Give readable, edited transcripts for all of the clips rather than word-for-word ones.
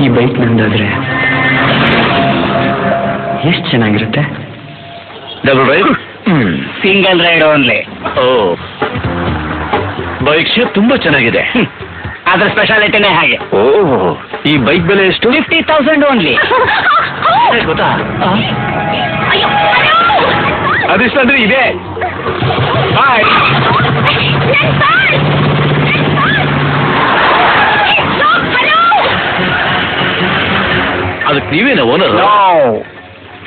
ಈ ಬೈಕ್ ನಂದಾದ್ರೆ ಎಷ್ಟು ಚೆನ್ನಾಗಿರುತ್ತೆ. Double ride, single ride only. ಓ, ಬೈಕ್ ಶೇಪ್ ತುಂಬಾ ಚೆನ್ನಾಗಿದೆ. ಅದ್ರ ಸ್ಪೆಷಾಲಿಟಿನೇ ಹಾಗೆ. ಓ, ಈ ಬೈಕ್ ಬೆಲೆ ಎಷ್ಟು? 50,000 ಓನ್ಲಿ. ಗೊತ್ತಾ? ಅದಿಷ್ಟಂದ್ರೆ ಇದೆ. ಬಾಯ್. ಅದಕ್ಕೆ ನೀವೇನ ಓನರ್?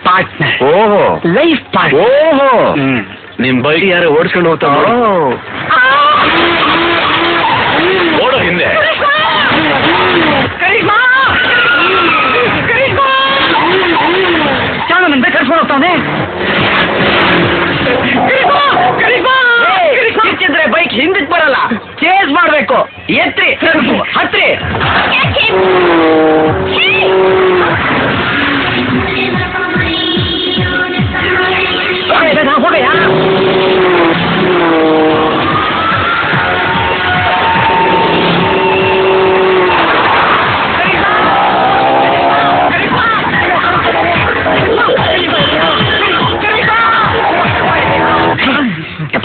ಪಾರ್ಟ್ನರ್. ಓಹೋ, ಲೈಫ್ ಪಾರ್ಟ್ನರ್. ಓಹೋ, ನಿಮ್ ಬೈಕ್ ಯಾರು ಓಡಿಸ್ಕೊಂಡು ಹೋಗ್ತಾ ಓಡೋ ಹಿಂದೆ. ಚಾನಂದ ಕರ್ಸ್ಕೊಂಡು ಹೋಗ್ತಾನೆ. ಕಿಚ್ಚಿದ್ರೆ ಬೈಕ್ ಹಿಂದಕ್ಕೆ ಬರಲ್ಲ, ಚೇಸ್ ಮಾಡ್ಬೇಕು. ಎತ್ರಿ, ಹತ್ರಿ. ಹೋಗಯ್ಯ.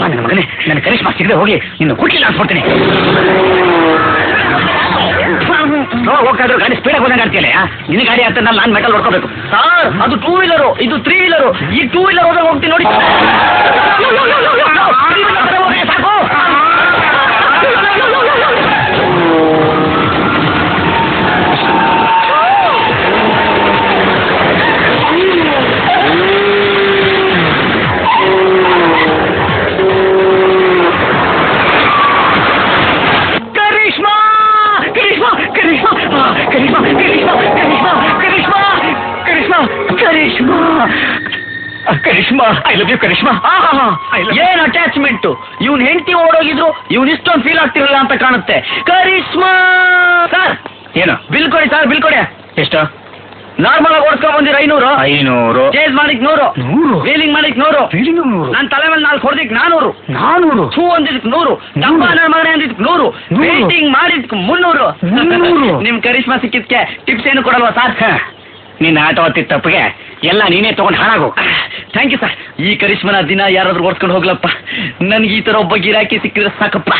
ನನ್ನ ಮಗನೇ, ನನ್ನ ಕರಿಷ್ಮಾ ಸಿಗದೆ ಹೋಗಿ ನಿನ್ನ ಹುಟ್ಟಿಲ್ಲ ಅನ್ಸ್ಕೊಡ್ತೀನಿ. ಹೋಗ್ತಾ ಇದ್ರು ಗಾಡಿ ಸ್ಪೀಡಾಗಿ ಹೋದಂಗೆ ಆಡ್ತೀಯಲ್ಲ. ನಿನ್ನ ಗಾಡಿ ಹತ್ತ ನಾನು ಮೆಟಲ್ ಹೊಡ್ಕೋಬೇಕು. ಸರ್, ಅದು 2 ವೀಲರು, ಇದು 3 ವೀಲರು. ಈ 2 ವೀಲರ್ ಹೋದಾಗ ಹೋಗ್ತೀನಿ ನೋಡಿ. ಸಾಕು. Karishma, I love you Karishma. ಏನ್ ಅಟ್ಯಾಚ್ಮೆಂಟ್! ಇವ್ನ ಹೆಂಡತಿ ಓಡೋಗಿದ್ರು ಇವ್ನ ಇಷ್ಟೊಂದು ಫೀಲ್ ಆಗ್ತಿರಲ್ಲ ಅಂತ ಕಾಣುತ್ತೆ. ಕರಿಷ್ಮಾ ಸರ್, ಏನು ಬಿಲ್ ಕೊಡಿ ಸರ್, ಬಿಲ್ ಕೊಡಿ. ಎಷ್ಟು? ನಾರ್ಮಲ್ ಆಗಿ ಓಡಿಸ್ಕೊಂಡ್ ಬಂದಿರ 500. ಚೇಸ್ ಮಾಡಿಕ್ 100. ವೀಲಿಂಗ್ ಮಾಡಿಕ್ 100. ನನ್ ತಲೆ ಮೇಲೆ 4 ಹೊಡೆದಿಕ್ 400. ಥೂ ಅಂದಿದ್ದಕ್ 100. ಡಬ್ಬ ನನ್ನ ಮಗನೇ ಅಂದಿದ್ದಕ್ 100. ಪೇಂಟಿಂಗ್ ಮಾಡಿದ್ಕ್ 300. ನಿಮ್ ಕರಿಷ್ಮಾ ಸಿಕ್ಕಿದ್ಕೆ ಟಿಪ್ಸ್ ಏನು ಕೊಡಲ್ವಾ ಸರ್? ನಿನ್ನ ಆಟೋ ಹತ್ತಿದ ತಪ್ಪಿಗೆ ಎಲ್ಲ ನೀನೇ ತಗೊಂಡು ಹಾಳಾಗು. Thank you sir. ಈ ಕರಿಷ್ಮನ ದಿನ ಯಾರಾದ್ರೂ ಓಡಿಸ್ಕೊಂಡು ಹೋಗ್ಲಪ್ಪ. ನನ್ಗೆ ಈ ತರ ಒಬ್ಬ ಗಿರಾಕಿ ಸಿಕ್ಕಿದ್ರೆ ಸಾಕಪ್ಪ.